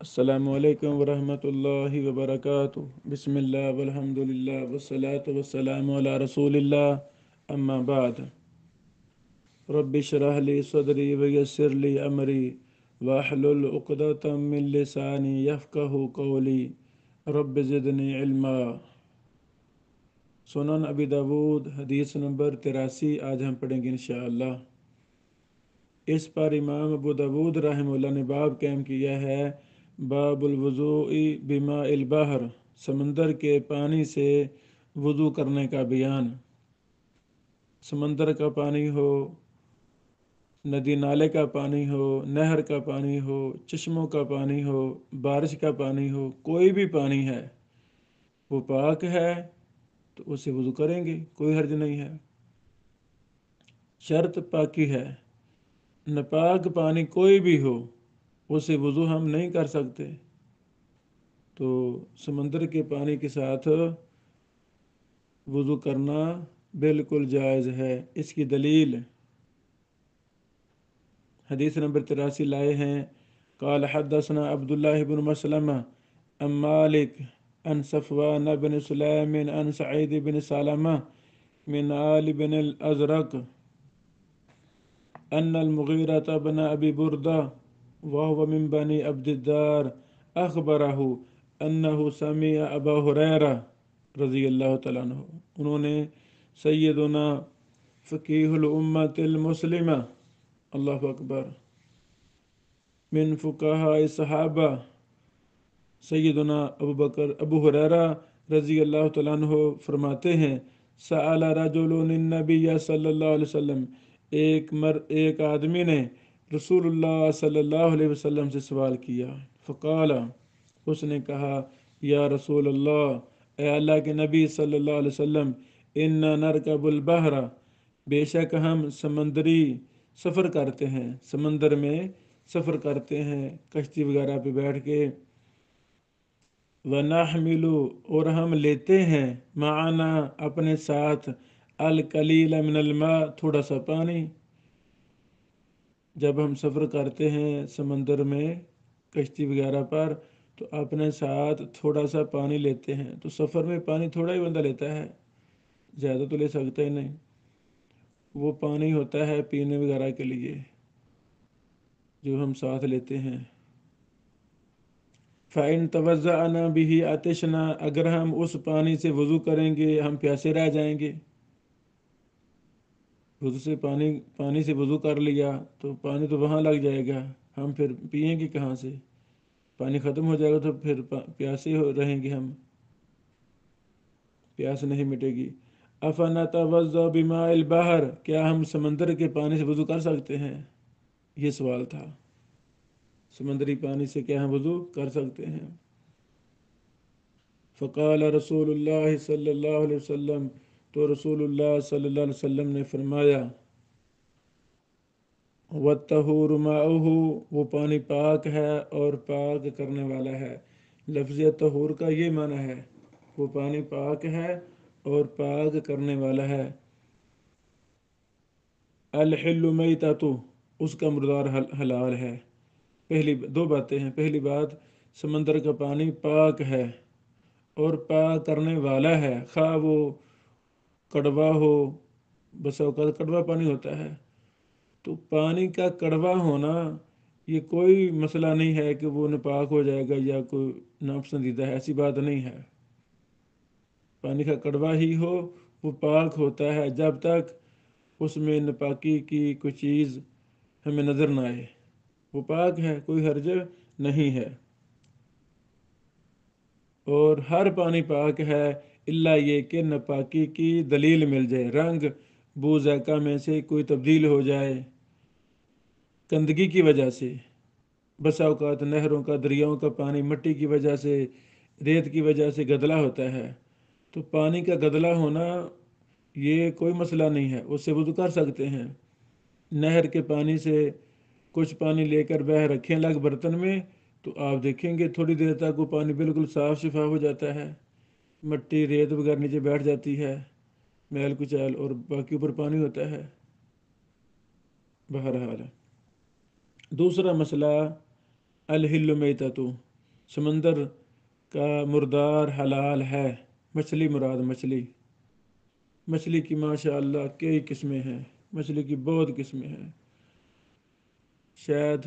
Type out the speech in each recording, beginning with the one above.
السلام علیکم ورحمۃ اللہ وبرکاتہ بسم اللہ والحمد للہ والصلاة والسلام علی رسول اللہ اما بعد رب اشرح لی صدری ویسر لی امری واحلل عقدۃ من لسانی یفقہوا قولی رب زدنی علما۔ سنن ابی داود حدیث نمبر 83 آج ہم پڑھیں گے انشاءاللہ۔ اس پر امام ابو داود رحمہ اللہ نے باب قائم کیا ہے، باب الوضوء بماء البحر، سمندر کے پانی سے وضو کرنے کا بیان۔ سمندر کا پانی ہو، ندی نالے کا پانی ہو، نہر کا پانی ہو، چشموں کا پانی ہو، بارش کا پانی ہو، کوئی بھی پانی ہے وہ پاک ہے تو اسے وضو کریں گے، کوئی حرج نہیں ہے۔ شرط پاکی ہے، ناپاک پانی کوئی بھی ہو اسے وضو ہم نہیں کر سکتے، تو سمندر کے پانی کے ساتھ وضو کرنا بالکل جائز ہے۔ اس کی دلیل حدیث نمبر 83 لائے ہیں، قال حدثنا عبداللہ بن مسلمہ عن مالک عن صفوان بن سلیم عن سعید بن سلمہ من آل بن الازرق ان المغیرة بن ابی بردہ وهو من بني عبد الدار اخبرہ انہ سمع ابا ہریرہ رضی اللہ تعالیٰ عنہ، انہوں نے سیدنا فقیہ الامت المسلمہ، اللہ اکبر، من فقہاء صحابہ سیدنا ابو ہریرہ رضی اللہ تعالیٰ عنہ فرماتے ہیں، سأل رجل النبی صلی اللہ علیہ وسلم، ایک آدمی نے رسول اللہ صلی اللہ علیہ وسلم سے سوال کیا، فقال، اس نے کہا، یا رسول اللہ، اے اللہ کے نبی صلی اللہ علیہ وسلم، انا نرکب البحر، بے شک ہم سمندری سفر کرتے ہیں، سمندر میں سفر کرتے ہیں کشتی وغیرہ پہ بیٹھ کے، وَنَحْمِلُ، اور ہم لیتے ہیں، معنا اپنے ساتھ، القلیل من الماء، تھوڑا سا پانی۔ جب ہم سفر کرتے ہیں سمندر میں کشتی وغیرہ پر تو اپنے ساتھ تھوڑا سا پانی لیتے ہیں، تو سفر میں پانی تھوڑا ہی بندہ لیتا ہے، زیادہ تو لے سکتا ہی نہیں، وہ پانی ہوتا ہے پینے وغیرہ کے لیے جو ہم ساتھ لیتے ہیں۔ فَإِن تَوَضَّأْنَا بِهِ عَطِشْنَا، اگر ہم اس پانی سے وضو کریں گے ہم پیاسے رہ جائیں گے۔ وضو سے پانی سے وضو کر لیا تو پانی تو وہاں لگ جائے گا، ہم پھر پئیں گے کہاں سے؟ پانی ختم ہو جائے گا تو پھر پیاسے رہیں گے، ہم پیاس نہیں مٹے گی۔ أَفَنَتَوَضَّأُ بِمَاءِ الْبَحْرِ، کیا ہم سمندر کے پانی سے وضو کر سکتے ہیں؟ یہ سوال تھا، سمندری پانی سے کیا ہم وضو کر سکتے ہیں؟ فقال رسول اللہ صلی اللہ علیہ وسلم، تو رسول اللہ صلی اللہ علیہ وسلم نے فرمایا، وَالطَّهُورُ مَاؤُهُ، وہ پانی پاک ہے اور پاک کرنے والا ہے۔ لفظ طہور کا یہ معنی ہے، وہ پانی پاک ہے اور پاک کرنے والا ہے۔ الحل میتۃ، اس کا مردار حلال ہے۔ پہلی دو باتیں ہیں، پہلی بات سمندر کا پانی پاک ہے اور پاک کرنے والا ہے، خواہ وہ کڑوا ہو، بس اوقات کڑوا پانی ہوتا ہے، تو پانی کا کڑوا ہونا یہ کوئی مسئلہ نہیں ہے کہ وہ ناپاک ہو جائے گا یا کوئی ناپسندیدہ ہے، ایسی بات نہیں ہے۔ پانی کا کڑوا ہی ہو وہ پاک ہوتا ہے جب تک اس میں ناپاکی کی کوئی چیز ہمیں نظر نہ آئے، وہ پاک ہے، کوئی حرج نہیں ہے۔ اور ہر پانی پاک ہے الا یہ کہ ناپاکی کی دلیل مل جائے، رنگ بو ذائقہ میں سے کوئی تبدیل ہو جائے گندگی کی وجہ سے۔ بسا اوقات نہروں کا، دریاؤں کا پانی مٹی کی وجہ سے، ریت کی وجہ سے گدلا ہوتا ہے، تو پانی کا گدلا ہونا یہ کوئی مسئلہ نہیں ہے، اس سے وضو کر سکتے ہیں۔ نہر کے پانی سے کچھ پانی لے کر بہہ رکھیں الگ برتن میں تو آپ دیکھیں گے تھوڑی دیر تک وہ پانی بالکل صاف شفاف ہو جاتا ہے، مٹی ریت وغیرہ نیچے بیٹھ جاتی ہے، میل کچیل، اور باقی اوپر پانی ہوتا ہے۔ بہرحال دوسرا مسئلہ الحل میتۃ، سمندر کا مردار حلال ہے، مچھلی مراد مچھلی، مچھلی کی ماشاء اللہ کئی قسمیں ہیں، مچھلی کی بہت قسمیں ہیں۔ شاید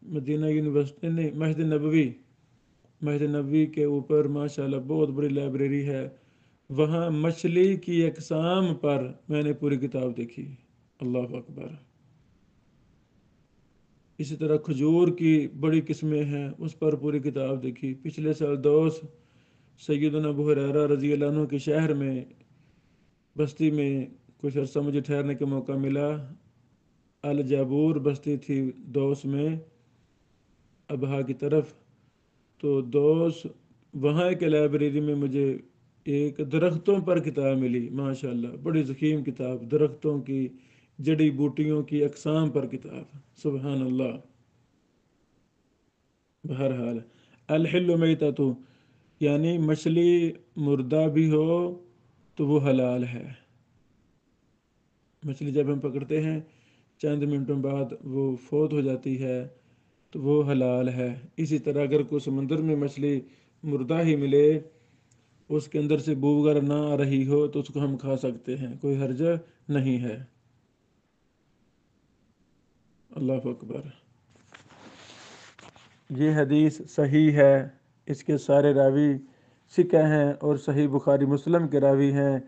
مدینہ یونیورسٹی نے مسجد نبوی کے اوپر ماشاء اللہ بہت بڑی لائبریری ہے، وہاں مچھلی کی اقسام پر میں نے پوری کتاب دیکھی، اللہ اکبر۔ اسی طرح کھجور کی بڑی قسمیں ہیں، اس پر پوری کتاب دیکھی۔ پچھلے سال دوست سیدنا ابو ہریرہ رضی اللہ عنہ کے شہر میں بستی میں کچھ عرصہ مجھے ٹھہرنے کا موقع ملا۔ الجابور بستی تھی دوست میں ابہا کی طرف، تو دوست وہاں کے لائبریری میں مجھے ایک درختوں پر کتاب ملی، ماشاءاللہ بڑی ضخیم کتاب، درختوں کی جڑی بوٹیوں کی اقسام پر کتاب، سبحان اللہ۔ بہرحال الحل میتۃ، یعنی مچھلی مردہ بھی ہو تو وہ حلال ہے۔ مچھلی جب ہم پکڑتے ہیں چند منٹوں بعد وہ فوت ہو جاتی ہے تو وہ حلال ہے۔ اسی طرح اگر کوئی سمندر میں مچھلی مردہ ہی ملے، اس کے اندر سے بو وغیرہ نہ آ رہی ہو تو اس کو ہم کھا سکتے ہیں، کوئی حرج نہیں ہے، اللہ اکبر۔ یہ حدیث صحیح ہے، اس کے سارے راوی ثقہ ہیں اور صحیح بخاری مسلم کے راوی ہیں،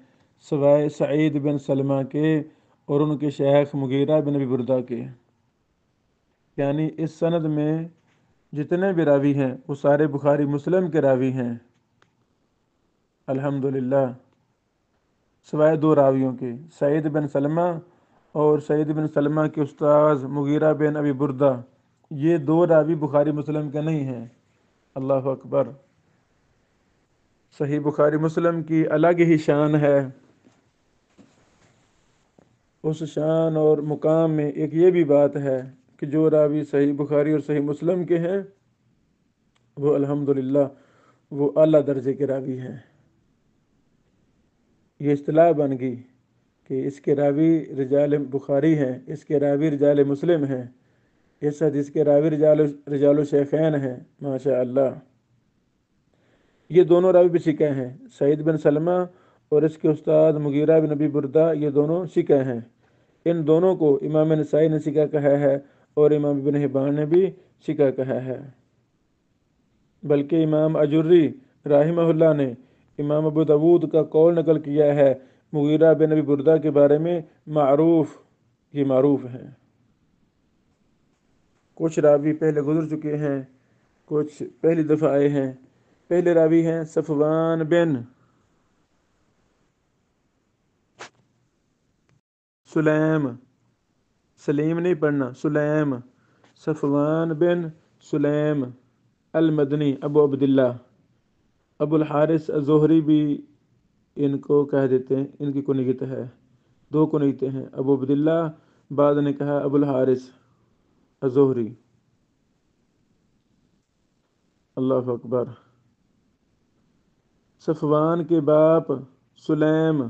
سوائے سعید بن سلمہ کے اور ان کے شیخ مغیرہ بن ابی بردہ کے۔ یعنی اس سند میں جتنے بھی راوی ہیں وہ سارے بخاری مسلم کے راوی ہیں، الحمدللہ، سوائے دو راویوں کے، سعید بن سلمہ اور سعید بن سلمہ کے استاذ مغیرہ بن ابی بردہ، یہ دو راوی بخاری مسلم کے نہیں ہیں، اللہ اکبر۔ صحیح بخاری مسلم کی الگ ہی شان ہے، اس شان اور مقام میں ایک یہ بھی بات ہے کہ جو راوی صحیح بخاری اور صحیح مسلم کے ہیں وہ الحمدللہ وہ اعلیٰ درجے کے راوی ہیں۔ یہ اصطلاح بن گئی کہ اس کے راوی رجال بخاری ہیں، اس کے راوی رجال مسلم ہیں، اس حدیث کے راوی رجال الشیخین ہیں، ماشاء اللہ۔ یہ دونوں راوی بھی ثقہ ہیں، سعید بن سلمہ اور اس کے استاد مغیرہ بن ابی بردہ، یہ دونوں ثقہ ہیں۔ ان دونوں کو امام نسائی نے ثقہ کہا ہے اور امام ابن حبان نے بھی ثقہ کہا ہے، بلکہ امام اجری رحمہ اللہ نے امام ابو داود کا قول نقل کیا ہے مغیرہ بن ابی بردہ کے بارے میں، یہ معروف ہیں۔ کچھ راوی پہلے گزر چکے ہیں، کچھ پہلی دفعہ آئے ہیں۔ پہلے راوی ہیں صفوان بن سلیم، سلیم نہیں پڑھنا، سلیم، صفوان بن سلیم المدنی ابو عبداللہ، ابو الحارث الزہری بھی ان کو کہہ دیتے ہیں، ان کی کنیت ہے، دو کنیتیں ہیں، ابو عبداللہ، بعد نے کہا ابو الحارث الزہری، اللہ اکبر۔ صفوان کے باپ سلیم،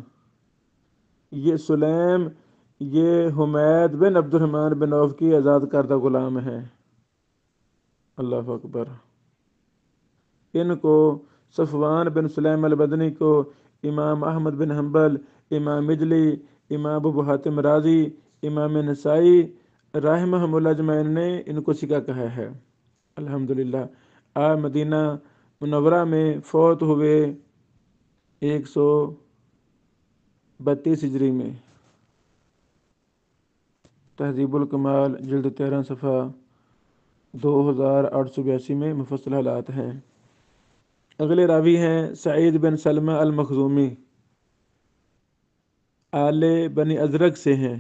یہ حمید بن عبد الرحمن بن عوف کی آزاد کردہ غلام ہیں، اللہ اکبر۔ ان کو صفوان بن سلیم المدنی کو امام احمد بن حنبل، امام مجلی، امام ابو حاتم رازی، امام نسائی رحمہم اللہ اجمعین نے ان کو ثقہ کہا ہے، الحمدللہ۔ آپ مدینہ منورہ میں فوت ہوئے 132 ہجری میں، تہذیب الکمال جلد 13 صفحہ 2882 میں مفصل حالات ہیں۔ اگلے راوی ہیں سعید بن سلمہ المخزومی، آل بنی ازرق سے ہیں،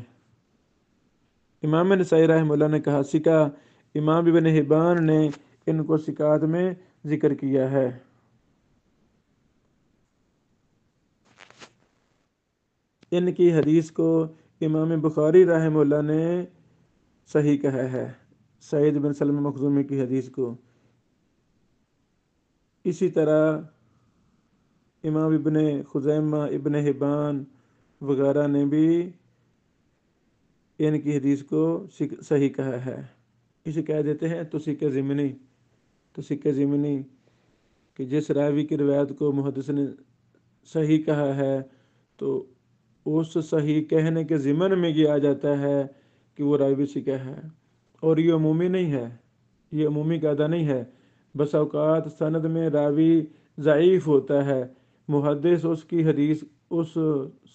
امام نسائی رحمہ اللہ نے کہا ثقہ، امام ابن حبان نے ان کو ثقات میں ذکر کیا ہے۔ ان کی حدیث کو امام بخاری رحمہ اللہ نے صحیح کہا ہے، سعید بن سلمہ مخزومی کی حدیث کو۔ اسی طرح امام ابن خزیمہ، ابن حبان وغیرہ نے بھی ان کی حدیث کو صحیح کہا ہے، اسے کہہ دیتے ہیں توثیق ضمنی۔ کہ جس راوی کی روایت کو محدث نے صحیح کہا ہے تو اس صحیح کہنے کے ضمن میں یہ آ جاتا ہے کہ وہ راوی ثقہ ہے، اور یہ عمومی نہیں ہے، یہ عمومی قاعدہ نہیں ہے۔ بس اوقات سند میں راوی ضعیف ہوتا ہے، محدث اس کی حدیث اس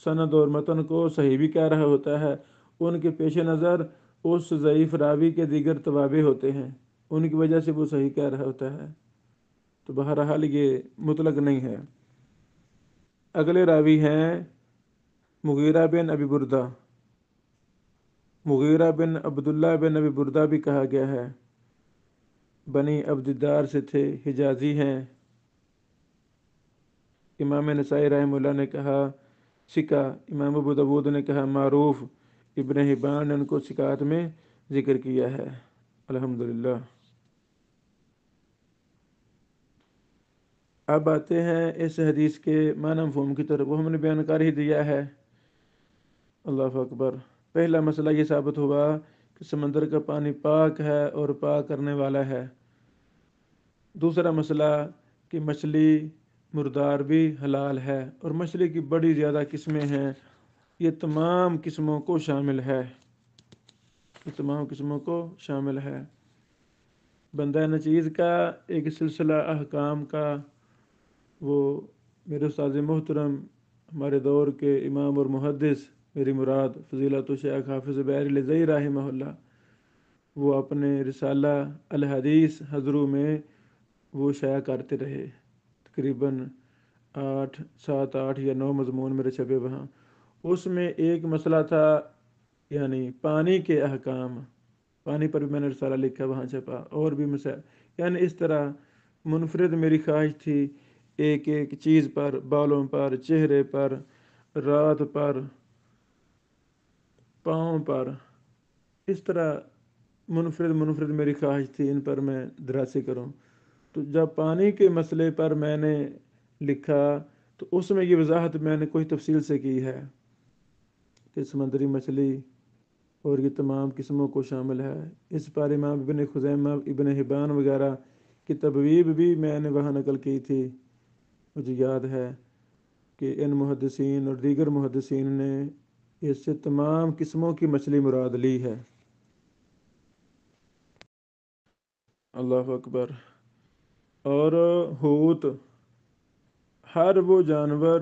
سند اور متن کو صحیح بھی کہہ رہا ہوتا ہے، ان کے پیش نظر اس ضعیف راوی کے دیگر توابع ہوتے ہیں، ان کی وجہ سے وہ صحیح کہہ رہا ہوتا ہے، تو بہرحال یہ مطلق نہیں ہے۔ اگلے راوی ہیں مغیرہ بن ابی بردہ، مغیرہ بن عبداللہ بن ابی بردہ بھی کہا گیا ہے، بنی عبدالدار سے تھے، حجازی ہیں۔ امام نسائی رحمہ اللہ نے کہا ثقہ، امام ابو داود نے کہا معروف، ابن حبان نے ان کو ثقات میں ذکر کیا ہے۔ الحمدللہ۔ اب آتے ہیں اس حدیث کے معنی مفہوم کی طرف، وہ ہم نے بیان کر ہی دیا ہے۔ اللہ اکبر۔ پہلا مسئلہ یہ ثابت ہوا کہ سمندر کا پانی پاک ہے اور پاک کرنے والا ہے۔ دوسرا مسئلہ کہ مچھلی مردار بھی حلال ہے، اور مچھلی کی بڑی زیادہ قسمیں ہیں، یہ تمام قسموں کو شامل ہے، یہ تمام قسموں کو شامل ہے۔ بندہ نچیز کا ایک سلسلہ احکام کا، وہ میرے استاد محترم ہمارے دور کے امام اور محدث، میری مراد فضیلت الشیخ حافظ بحری لزئی رحمہ اللہ، وہ اپنے رسالہ الحدیث حضرو میں وہ شائع کرتے رہے، تقریباً 7 8 یا 9 مضمون میرے چھپے وہاں۔ اس میں ایک مسئلہ تھا یعنی پانی کے احکام، پانی پر بھی میں نے رسالہ لکھا وہاں چھپا، اور بھی مسائل، یعنی اس طرح منفرد میری خواہش تھی ایک ایک چیز پر، بالوں پر، چہرے پر، رات پر، پاؤں پر، اس طرح منفرد میری خواہش تھی ان پر میں دراصل کروں۔ تو جب پانی کے مسئلے پر میں نے لکھا تو اس میں یہ وضاحت میں نے کوئی تفصیل سے کی ہے کہ سمندری مچھلی اور یہ تمام قسموں کو شامل ہے۔ اس پر امام ابن خزیمہ، ابن حبان وغیرہ کی تبویب بھی میں نے وہاں نقل کی تھی۔ مجھے یاد ہے کہ ان محدثین اور دیگر محدثین نے اس سے تمام قسموں کی مچھلی مراد لی ہے۔ اللہ اکبر۔ اور حوت، ہر وہ جانور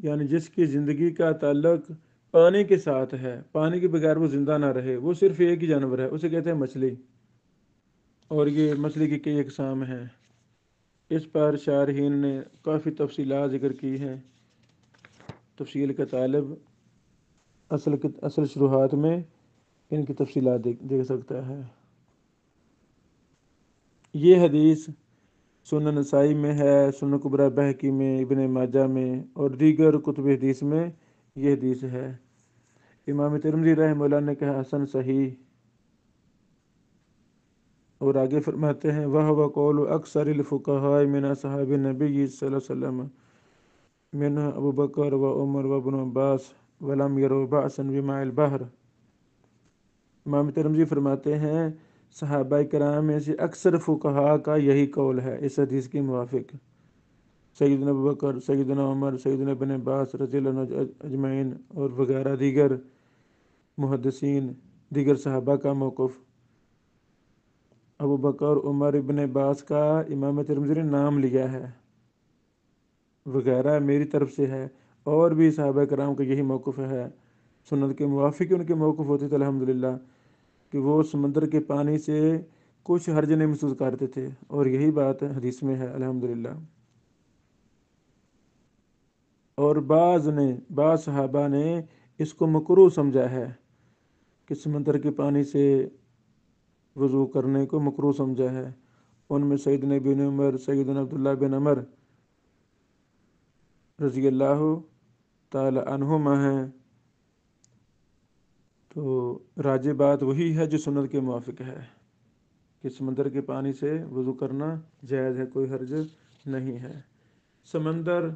یعنی جس کی زندگی کا تعلق پانی کے ساتھ ہے، پانی کے بغیر وہ زندہ نہ رہے، وہ صرف ایک ہی جانور ہے، اسے کہتے ہیں مچھلی، اور یہ مچھلی کی کئی اقسام ہیں۔ اس پر شارحین نے کافی تفصیلات ذکر کی ہیں، تفصیل کا طالب اصل شروحات میں ان کی تفصیلات دیکھ سکتا ہے۔ یہ حدیث سنن نسائی میں ہے، سنن کبریٰ بہقی میں، ابن ماجہ میں اور دیگر کتب حدیث میں یہ حدیث ہے۔ امام ترمذی رحمہ اللہ نے کہا حسن صحیح، اور آگے فرماتے ہیں وَهُوَ قَوْلُ أَكْثَرِ الْفُقَهَاءِ مِنْ أَصْحَابِ النَّبِيِّ صلی اللہ علیہ وسلم مِنْهُ ابو بکر و عمر و ابن عباس وَلَمْ يَرَوْا بَأْسًا بِمَاءِ الْبَحْرِ۔ امام ترمذی فرماتے ہیں صحابہ کرام میں سے اکثر فقہاء کا یہی قول ہے اس حدیث کے موافق۔ سیدنا ابو بکر، سیدنا عمر، سیدنا ابن عباس رضی اللہ عنہ اجمعین اور وغیرہ دیگر محدثین، دیگر صحابہ کا موقف، ابو بکر، عمر، ابن عباس کا امام ترمذی نے نام لیا ہے، وغیرہ میری طرف سے ہے، اور بھی صحابہ کرام کا یہی موقف ہے۔ سنت کے موافق ان کے موقف ہوتے تھے الحمدللہ، کہ وہ سمندر کے پانی سے کچھ حرج نہیں محسوس کرتے تھے، اور یہی بات حدیث میں ہے الحمدللہ۔ اور بعض صحابہ نے اس کو مکروہ سمجھا ہے کہ سمندر کے پانی سے وضو کرنے کو مکروہ سمجھا ہے۔ ان میں سیدنا ابن عمر، سیدنا عبداللہ بن عمر رضی اللہ تعالی عنہما ہیں۔ تو راجح بات وہی ہے جو سنت کے موافق ہے کہ سمندر کے پانی سے وضو کرنا جائز ہے، کوئی حرج نہیں ہے۔ سمندر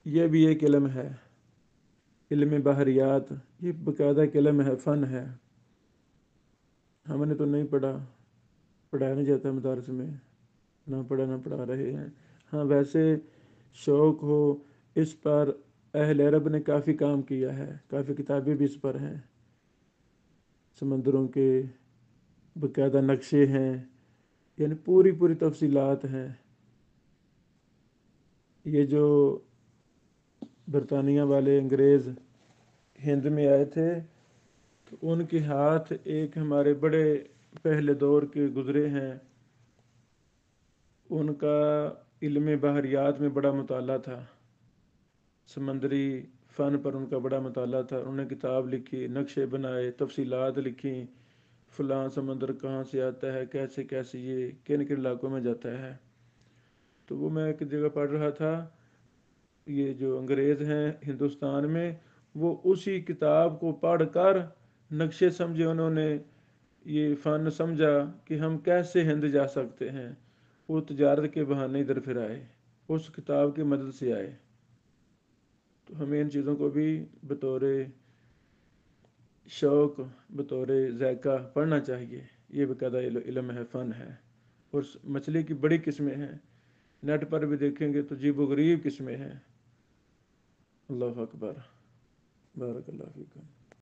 یہ بھی ایک علم ہے، علم بحریات، یہ باقاعدہ ایک علم ہے، فن ہے۔ ہم نے تو نہیں پڑھایا نہیں جاتا مدارس میں، نہ پڑھا رہے ہیں۔ ہاں ویسے شوق ہو اس پر، اہل عرب نے کافی کام کیا ہے، کافی کتابیں بھی اس پر ہیں، سمندروں کے باقاعدہ نقشے ہیں، یعنی پوری پوری تفصیلات ہیں۔ یہ جو برطانیہ والے انگریز ہند میں آئے تھے تو ان کے ہاتھ ایک ہمارے بڑے پہلے دور کے گزرے ہیں، ان کا علم بحریات میں بڑا مطالعہ تھا، سمندری فن پر ان کا بڑا مطالعہ تھا، انہوں نے کتاب لکھی، نقشے بنائے، تفصیلات لکھی، فلاں سمندر کہاں سے آتا ہے، کیسے کیسے یہ کن کن علاقوں میں جاتا ہے۔ تو وہ میں ایک جگہ پڑھ رہا تھا، یہ جو انگریز ہیں ہندوستان میں، وہ اسی کتاب کو پڑھ کر نقشے سمجھے، انہوں نے یہ فن سمجھا کہ ہم کیسے ہند جا سکتے ہیں، وہ تجارت کے بہانے ادھر پھر آئے، اس کتاب کی مدد سے آئے۔ تو ہمیں ان چیزوں کو بھی بطور شوق، بطور ذائقہ پڑھنا چاہیے، یہ باقاعدہ علم ہے، فن ہے۔ اور مچھلی کی بڑی قسمیں ہیں، نیٹ پر بھی دیکھیں گے تو عجیب و غریب قسمیں ہیں۔ اللہ اکبر، بارک اللہ فیکم۔